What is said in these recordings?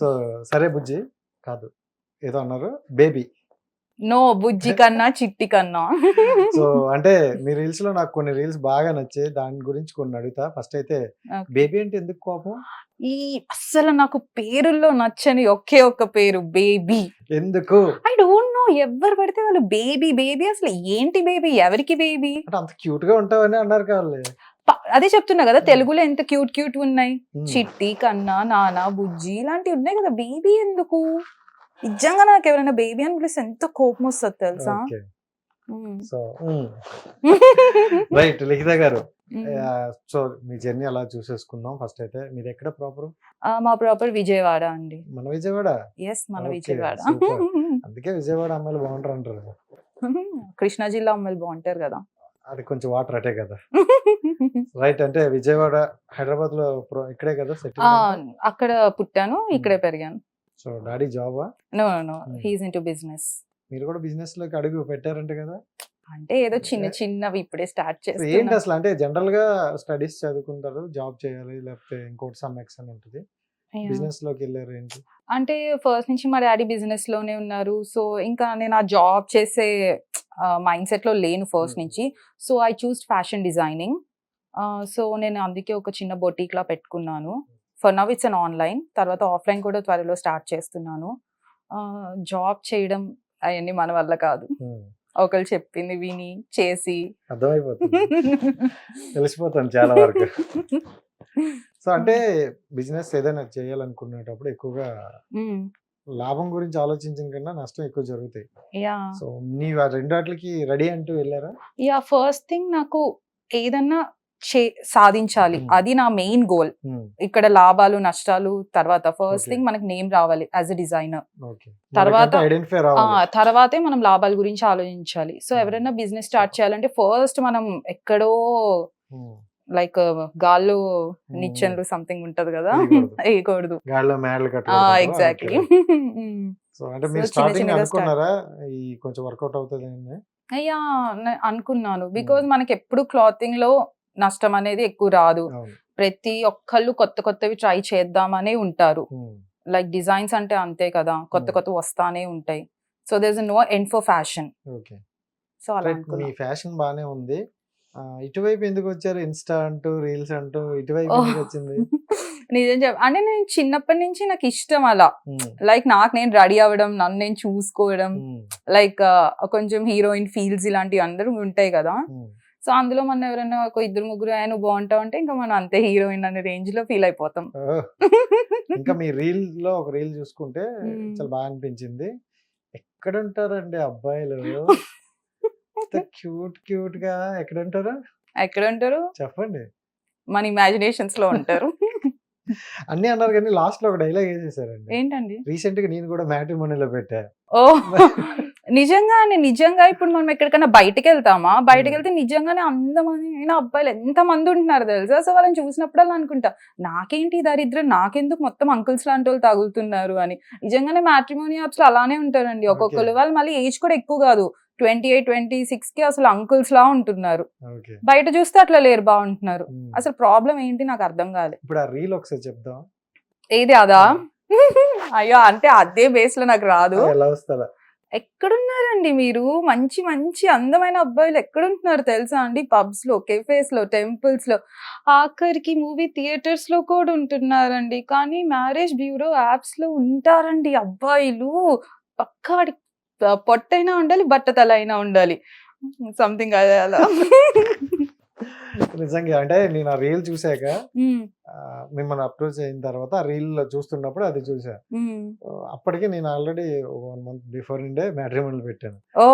So సరే బుజ్జి కాదు ఏదో అన్నారు బేబీ. నో బుజ్జి కన్నా చిట్టి కన్నా. సో అంటే మీ రీల్స్ లో నాకు కొన్ని రీల్స్ బాగా నచ్చాయి, దాని గురించి కొన్ని అడుగుతా. ఫస్ట్ అయితే Okay. బేబీ అంటే ఎందుకు కోపం? ఈ అస్సలు నాకు పేరుల్లో నచ్చని ఒకే ఒక్క పేరు బేబీ. ఎందుకు ఐ డోంట్ నో, ఎవరు పడితే వాళ్ళు బేబీ బేబీ. అసలు ఏంటి బేబీ, ఎవరికి బేబీ? అంటే అంత క్యూట్ గా ఉంటావని అన్నారు కావాలి. అదే చెప్తున్నా కదా, తెలుగులో ఎంత క్యూట్ క్యూట్ ఉన్నాయి. Hmm. చిట్టి కన్నా నానా బుజ్జి ఇలాంటివి ఉన్నాయి కదా, బేబీ ఎందుకు? నిజంగా నాకు ఎవరైనా బేబీ అని పిలిస్తే ఎంత కోపం వస్తుంది తెలుసా. Okay Hmm. సో రైట్ లిఖిత గారు, సో మీ జర్నీ అలా చూసేసుకుందాం. ఫస్ట్ అయితే మీది ఎక్కడ ప్రాపర్? మా ప్రాపర్ విజయవాడ అండి. మన విజయవాడ. ఎస్, మన Okay, విజయవాడ. super. అందుకే విజయవాడ అమ్మాయిలు బాగుంటారు అంటారు. కృష్ణా జిల్లా అమ్మాయిలు బాగుంటారు కదా. అది కొంచెం వాటర్ అటే కదా. రైట్, అంటే విజయవాడ హైదరాబాద్ లో ఇక్కడే కదా సెటిల్. అక్కడ పుట్టాను, ఇక్కడే పెరిగాను. సో డాడీ జాబా? No no, he's into business. మీరు కూడా బిజినెస్ లోకి అడుగు పెట్టారంట కదా. అంటే ఏదో చిన్న చిన్నవి ఇప్పుడే స్టార్ట్ ఏంటి చేస్తున్నా. అసలు, అంటే జనరల్ గా స్టడీస్ చదువుకుంటారు, జాబ్ చేయాలి, లేకపోతే ఇంకోటి సమ్ ఎక్షన్ ఉంటుంది, Yeah. బిజినెస్ లోకి వెళ్ళారు ఏంటి? అంటే ఫస్ట్ నుంచి మా డాడీ బిజినెస్ లోనే ఉన్నారు. సో ఇంకా నేను ఆ జాబ్ చేసే మైండ్ సెట్ లో లేను ఫస్ట్ నుంచి. So I choose fashion designing. So నేను అందుకే ఒక చిన్న బొటీక్ లా పెట్టుకున్నాను. For now it's an online, తర్వాత ఆఫ్లైన్ కూడా త్వరలో స్టార్ట్ చేస్తున్నాను. జాబ్ చేయడం అవన్నీ మన వల్ల కాదు, ఒకళ్ళు చెప్పింది విని చేసి. అర్థమైపోతుంది, తెలిసిపోతాను చాలా వరకు. సో అంటే బిజినెస్ ఏదైనా చేయాలనుకునేటప్పుడు ఎక్కువగా లాభం గురించి ఆలోచించిన కన్నా నష్టం ఎక్కువ జరుగుతాయి. యా సో నీవు ఆ రెండు వాటికి రెడీ అంటూ వెళ్ళారా? యా ఫస్ట్ థింగ్ నాకు ఏదన్నా సాధించాలి, అది నా మెయిన్ గోల్. ఇక్కడ లాభాలు నష్టాలు తర్వాత, ఫస్ట్ Okay. థింగ్ మనకి నేమ్ రావాలి యాజ్ ఎ డిజైనర్. ఓకే, తర్వాత- ఐడెంటిఫై రావాలి. తర్వాతే మనం లాభాల గురించి ఆలోచించాలి. సో ఎవరైనా బిజినెస్ స్టార్ట్ చేయాలంటే ఫస్ట్ మనం ఎక్కడో లైక్ గాల్లో నిచ్చెన్లు సంథింగ్ ఉంటది కదా, వేయకూడదు. వేయకూడదు. గాడిలో మేడలు ఎగ్జాక్ట్లీ. సో అంటే మీరు So, చిన్న స్టార్టింగ్ చిన్నగా అనుకున్నారా ఈ కొంచెం వర్కౌట్ అవుతుంది అని? అయ్యా అనుకున్నాను, బికాజ్ మనకి ఎప్పుడు క్లాతింగ్ లో నష్టం అనేది ఎక్కువ రాదు. అవును. ప్రతి ఒక్కళ్ళు కొత్త కొత్తవి ట్రై చేద్దామనే ఉంటారు. Hmm. లైక్ డిజైన్స్ అంటే అంతే కదా, కొత్త కొత్త వస్తానే ఉంటాయి. So there is no end for fashion. Okay, so అలా రైట్. మీ ఫ్యాషన్ బానే ఉంది. ఇటువైపు ఎందుకు వచ్చారు? ఇన్స్టా అంటూ రీల్స్ అంటూ ఇటువైపు ఎందుకు వచ్చింది? నిజం అంటే నేను చిన్నప్పటి నుంచి నాకు ఇష్టం అలా, Hmm. లైక్ నాకు నేను రెడీ అవ్వడం, నన్ను నేను చూసుకోవడం, Hmm. లైక్ కొంచెం హీరోయిన్ ఫీల్స్ ఇలాంటివి అందరూ ఉంటాయి కదా. Hmm. సో అందులో మనం ఎవరైనా ఒక ఇద్దరు ముగ్గురు నువ్వు బాగుంటావు అంటే ఇంకా మనం అంతే హీరోయిన్ అనే రేంజ్ లో ఫీల్ అయిపోతాం. Oh. ఇంకా మీ రీల్ లో ఒక రీల్ చూసుకుంటే Hmm. చాలా బాగా అనిపించింది. ఎక్కడ ఉంటారండి అబ్బాయిలు క్యూట్ క్యూట్ గా? ఎక్కడ ఉంటారు ఎక్కడ ఉంటారు? చెప్పండి. మన ఇమాజినేషన్స్ లో ఉంటారు. అన్ని అన్నారు కానీ లాస్ట్ లో ఒక డైలాగ్ వేసేసారండి. ఏంటండి? రీసెంట్ గా నేను కూడా మ్యాట్రిమోనీలో పెట్టా. ఓ నిజంగా ఇప్పుడు మనం ఎక్కడికైనా బయటకు వెళ్తామా, బయటకు వెళ్తే నిజంగానే అందమైన అబ్బాయిలు ఎంత మంది ఉంటున్నారు తెలుసా. సో వాళ్ళని చూసినప్పుడల్లా అనుకుంటా, నాకేంటి ఈ దరిద్రం, నాకెందుకు మొత్తం అంకుల్స్ లాంటి వాళ్ళు తగులుతున్నారు అని. నిజంగానే మ్యాట్రిమోనీ యాప్స్ లో అలానే ఉంటారండి ఒక్కొక్కరు. Okay. వాళ్ళు మళ్ళీ ఏజ్ కూడా ఎక్కువ కాదు, 28, 26 కి అసలు అంకుల్స్ లా ఉంటున్నారు. ఓకే. బయట చూస్తే అట్లా లేరు, బాగుంటున్నారు. Hmm. అసలు ప్రాబ్లం ఏంటి నాకు అర్థం కాలే. ఇప్పుడు ఆ రీల్ ఒకసారి చెప్దాం. ఏది అదా? అయ్యో అంటే అదే బేస్ లో నాకు రాదు. ఎలా వస్తారా? ఎక్కడున్నారండి మీరు? మంచి మంచి అందమైన అబ్బాయిలు ఎక్కడుంటున్నారు తెలుసా అండి? పబ్స్ లో, కెఫేస్ లో, టెంపుల్స్ లో, ఆఖరికి మూవీ థియేటర్స్ లో కూడా ఉంటున్నారండి. కానీ మ్యారేజ్ బ్యూరో యాప్స్ లో ఉంటారండి అబ్బాయిలు. పక్కా పొట్టైనా ఉండాలి, బట్టతల అయినా ఉండాలి, సంథింగ్ అదే అలా. నిజంగా అంటే నేను ఆ రీల్ చూసాక ఉమ్, మిమ్మల్ని అప్రోచ్ అయిన తర్వాత ఆ రీల్ చూస్తున్నప్పుడు అది చూసా. ఉమ్. అప్పటికి నేను ఆల్రెడీ 1 month బిఫోర్ నుండే మ్యాట్రిమోనీలు పెట్టాను. ఓ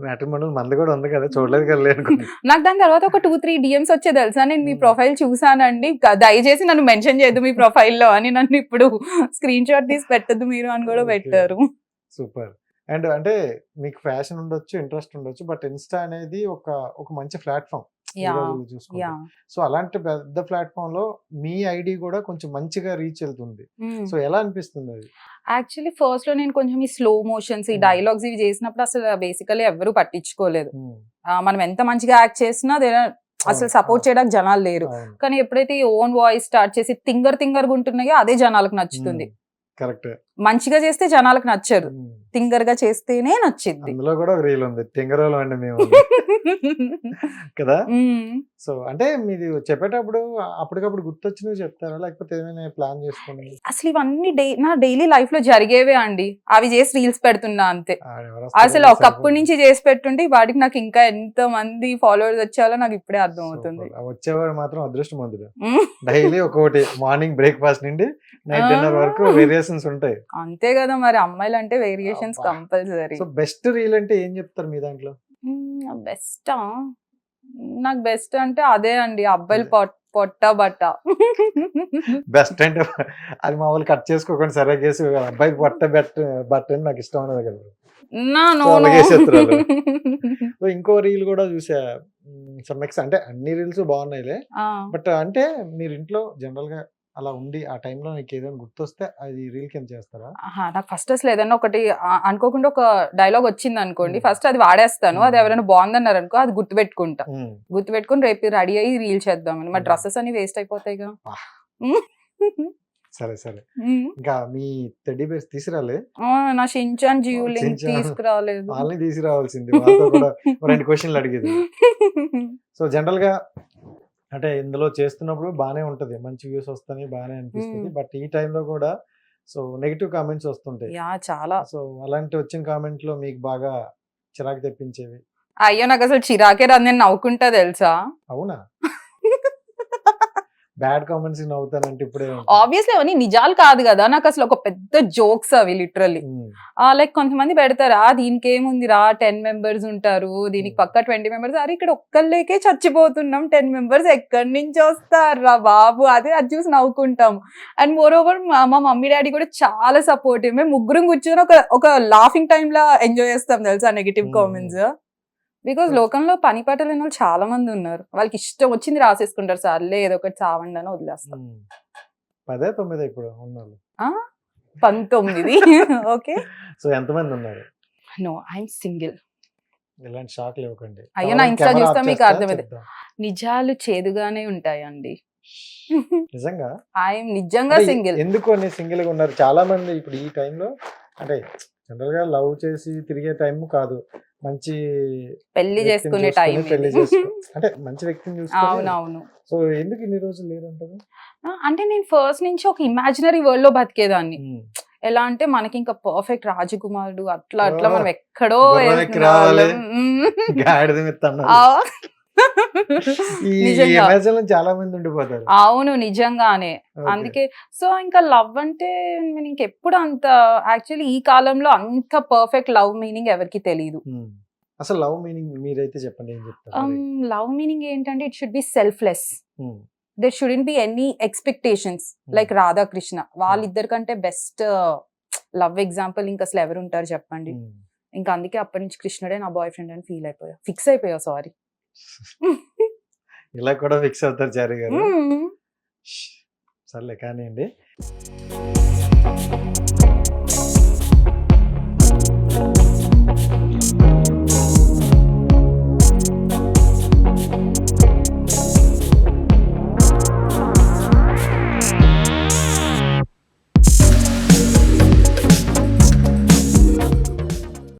మ్యాట్రిమోనీలు మంది కూడా ఉంది కదా, చూడలేదు కదా లేనుకుని. నాకు దాని తర్వాత ఒక 2-3 DMs వచ్చే తెలుసా. నేను మీ ప్రొఫైల్ చూసానండి, దయచేసి నన్ను మెన్షన్ చేయద్దు మీ ప్రొఫైల్లో అని, నన్ను ఇప్పుడు స్క్రీన్ షాట్ తీసి పెట్టద్దు మీరు అని కూడా Okay. పెట్టారు. సూపర్. అండ్ అంటే మీకు ఫ్యాషన్ ఉండొచ్చు, ఇంట్రెస్ట్ ఉండొచ్చు, బట్ ఇన్స్టా అనేది ఒక మంచి ప్లాట్ఫామ్ యా చూసుకుంటే. యా సో అలాంటి పెద్ద ప్లాట్ఫామ్ లో మీ ఐడి కూడా కొంచెం మంచిగా రీచ్ వెళ్తుంది. సో ఎలా అనిపిస్తుంది అది? యాక్చువల్లీ ఫస్ట్ లో నేను కొంచెం ఈ స్లో మోషన్స్, ఈ డైలాగ్స్ ఇవి చేసినప్పుడు అసలు బేసికలీ ఎవరు పట్టించుకోలేదు. మనం ఎంత మంచిగా యాక్ట్ చేసినా అసలు అవును. సపోర్ట్ చేయడానికి జనాలు లేరు. అవును. కానీ ఎప్పుడైతే ఈ ఓన్ వాయిస్ స్టార్ట్ చేసి థింగర్‌గా ఉంటున్నాయో అదే జనాలకు నచ్చుతుంది. కరెక్ట్. మంచిగా చేస్తే జనాలకు నచ్చరు. థింగర్‌గా చేస్తేనే నచ్చిద్ది. అందులో కూడా ఒక రీల్ ఉంది. తింగరోలం అండి మేము కదా! హ్మ్. సో, అంటే మీది చెప్పేటప్పుడు అప్పటికప్పుడు గుర్తొచ్చినవి చెప్తారా? లేకపోతే ఏమైనా ప్లాన్ చేసుకొని అసలు ఇవన్నీ నా డైలీ లైఫ్‌లో జరిగేవే అండి. అవి చేసి రీల్స్ పెడుతున్నా అంతే. ఎవరొస్తారో అసలు మీకు ఒకప్పటి సరిపోద్ది. నుంచి చేసి పెట్టుంటే వాటికి నాకు ఇంకా ఎంతమంది ఫాలోవర్స్ వచ్చారో నాకు ఇప్పుడే అర్థమవుతుంది. సూపర్. వచ్చేవాడు మాత్రం అదృష్టవంతుడు. హ్మ్. డైలీ ఒక్కోటి మార్నింగ్ బ్రేక్‌ఫాస్ట్ నుండి నైట్ డిన్నర్ వరకు ఆ! వేరియేషన్స్ ఉంటాయి. అంతే గదా! మరి అమ్మాయిలంటే వేరియేషన్స్ అబ్బా! కంపల్సరీ. సో, బెస్ట్ రీల్ అంటే ఏం చెప్తారు మీ దాంట్లో? బెస్టా? నాకు బెస్ట్ అంటే అదే అండి. అబ్బాయిలు అదే. పొట్ట, బట్ట. బెస్ట్ అంటే అది మామూలుగా కట్ చేసుకోకుండా సరిగేసి అబ్బాయి బట్ట అని నాకు ఇష్టం అనేది కదా! నో. సో, అలాగేసేత్తురాలు. సో, ఇంకో రీల్ కూడా చూసా. సమ్ ఎక్స్ అంటే అన్ని రీల్స్ బాగున్నాయిలే. ఆ! బట్ అంటే మీరు ఇంట్లో జనరల్‌గా అలా ఉండి ఆ టైంలో నీకేదైనా గుర్తొస్తే అది రీల్ కింద చేస్తారా? అహా! నాకు ఫస్ట్ అసలు ఏదన్నా ఒకటి అనుకోకుండా ఒక డైలాగ్ వచ్చిందనుకోండి. హ్మ్. ఫస్ట్ అది వాడేస్తాను. అది హ్మ్. ఎవరైనా బాగుందన్నారనుకో అది గుర్తుపెట్టుకుంటా. హ్మ్. గుర్తుపెట్టుకొని రేపు రెడీ అయ్యి రీల్ చేద్దామని. మరి హ్మ్. డ్రెసెస్ అన్ని వేస్ట్ అయిపోతాయిగా. అబ్బా! హ్మ్. సరే, సరే. హ్మ్. ఇంకా మీ టెడ్డీ బేర్స్ తీసుకురాలే? నా షిన్‌చాన్, జియోలింక్ చించాన్ తీసుకురాలేదు. వాళ్ళని తీసుకురావాల్సింది. వాళ్ళతో కూడా ఓ 2 క్వెషన్‌లు అడిగేది. సో, జనరల్‌గా అంటే ఇందులో చేస్తున్నప్పుడు బానే ఉంటది. మంచి వ్యూస్ వస్తాయి. బానే అనిపిస్తది. హ్మ్. బట్ ఈ టైంలో కూడా సో, నెగెటివ్ కామెంట్స్ వస్తుంటాయి. యాహ్! చాలా. సో, అలాంటి వచ్చిన కామెంట్‌లో మీకు బాగా చిరాకు తెప్పించేవి? అయ్యో! నాకసలు చిరాకే రాదు. నేను నవ్వుకుంటా తెలుసా? అవునా? బ్యాడ్ కామెంట్స్‌కి నవ్వుతానంటే ఇప్పుడే ఆబ్వియస్లీ అవన్నీ నిజాలు కాదు గదా! నాకసలు ఒక పెద్ద జోక్స్ అవి లిటరల్లీ. హ్మ్. లైక్ కొంతమంది పెడతారు. దీనికేముందిరా 10 మెంబర్స్ ఉంటారు. దీనికి హ్మ్. పక్కా 20 మెంబర్స్. అరే ఇక్కడ ఒక్కళ్ళకే చచ్చిపోతున్నాం. 10 మెంబర్స్ ఎక్కడి నుంచి వస్తార్రా బాబు! అది చూసి నవ్వుకుంటాం. అండ్ మోర్ ఓవర్ మా మమ్మీ డ్యాడీ కూడా చాలా సపోర్టివ్. మేము ముగ్గురం కూర్చొని ఒక లాఫింగ్ టైమ్‌లా ఎంజాయ్ చేస్తాం తెలుసా నెగెటివ్ హ్మ్. హ్మ్. కామెంట్స్. బికాజ్ సో లోకంలో పని పాట లేనోళ్ళు చాలా మంది ఉన్నారు. వాళ్ళకి ఇష్టం వచ్చింది రాసేసుకుంటారు. సర్లే ఏదో ఒకటి చావండి అని వదిలేస్తాం. హ్మ్. 10, 9 ఇప్పుడు ఉన్నోళ్ళు? ఆ! 19 ఓకే. సో, ఎంతమందున్నారు? No I am single. ఇలాంటి షాక్‌లు ఇవ్వకండి. అయ్యో! నా కావాలంటే ఇన్‌స్టా కెమెరా చూస్తే ఆఫ్ మీకు చేస్తా అర్థమైతది. చెప్దాం. నిజాలు చేదుగానే ఉంటాయండి. నిజంగా? ఐ యామ్ నిజంగా అంటే సింగిల్. ఎందుకని సింగిల్‌గా ఉన్నారు? చాలా మంది ఇప్పుడు ఈ టైంలో అంటే జనరల్‌గా లవ్ చేసి తిరిగే టైం కాదు. మంచి పెళ్లి వ్యక్తిని చేసుకునే చూసుకొని టైం పెళ్లి ఇది. చేసుకో అంటే మంచి వ్యక్తిని చూసుకొని అవునవును. సో, ఎందుకు ఇన్ని రోజులు లేరంటారు? అంటే నేను ఫస్ట్ నుంచి ఒక ఇమాజినరీ వరల్డ్‌లో బతికేదాన్ని. హ్మ్. ఎలా అంటే మనకింక పర్ఫెక్ట్ రాజకుమారుడు అట్లా ఓహ్! మనం ఎక్కడో గుర్రం ఎక్కి రావాలి. ఎళ్తున్నవాళ్ళం. హ్మ్. గాడిద మీద తన్నాలి. ఆ! ఈ నిజంగా. ఇమేజ్‌లో చాలా మంది ఉండిపోతారు. అవును. నిజంగానే. ఓకే. అందుకే సో, ఇంకా లవ్ అంటే నేను ఇంకెప్పుడు అంత యాక్చువల్లీ ఈ కాలంలో అంత పర్ఫెక్ట్ లవ్ మీనింగ్ ఎవరికీ తెలీదు. హ్మ్. అసలు లవ్ మీనింగ్ మీరైతే చెప్పండి ఏం చెప్తారు మరి? లవ్ మీనింగ్ ఏంటంటే it should be selfless. Hmm. There shouldn't be any expectations like Radhakrishna. వాళ్ళిద్దరికంటే బెస్ట్ లవ్ ఎగ్జాంపుల్ ఇంకసలు ఎవరుంటారు చెప్పండి. హ్మ్. ఇంకా అందుకే అప్పటి నుంచి కృష్ణుడే నా బాయ్ ఫ్రెండ్ అని ఫీల్ అయిపోయా. ఫిక్స్ అయిపోయా సారీ. ఇలా కూడా ఫిక్స్ అవుతారు చారి గారు. హ్మ్. సర్లే కానియండి.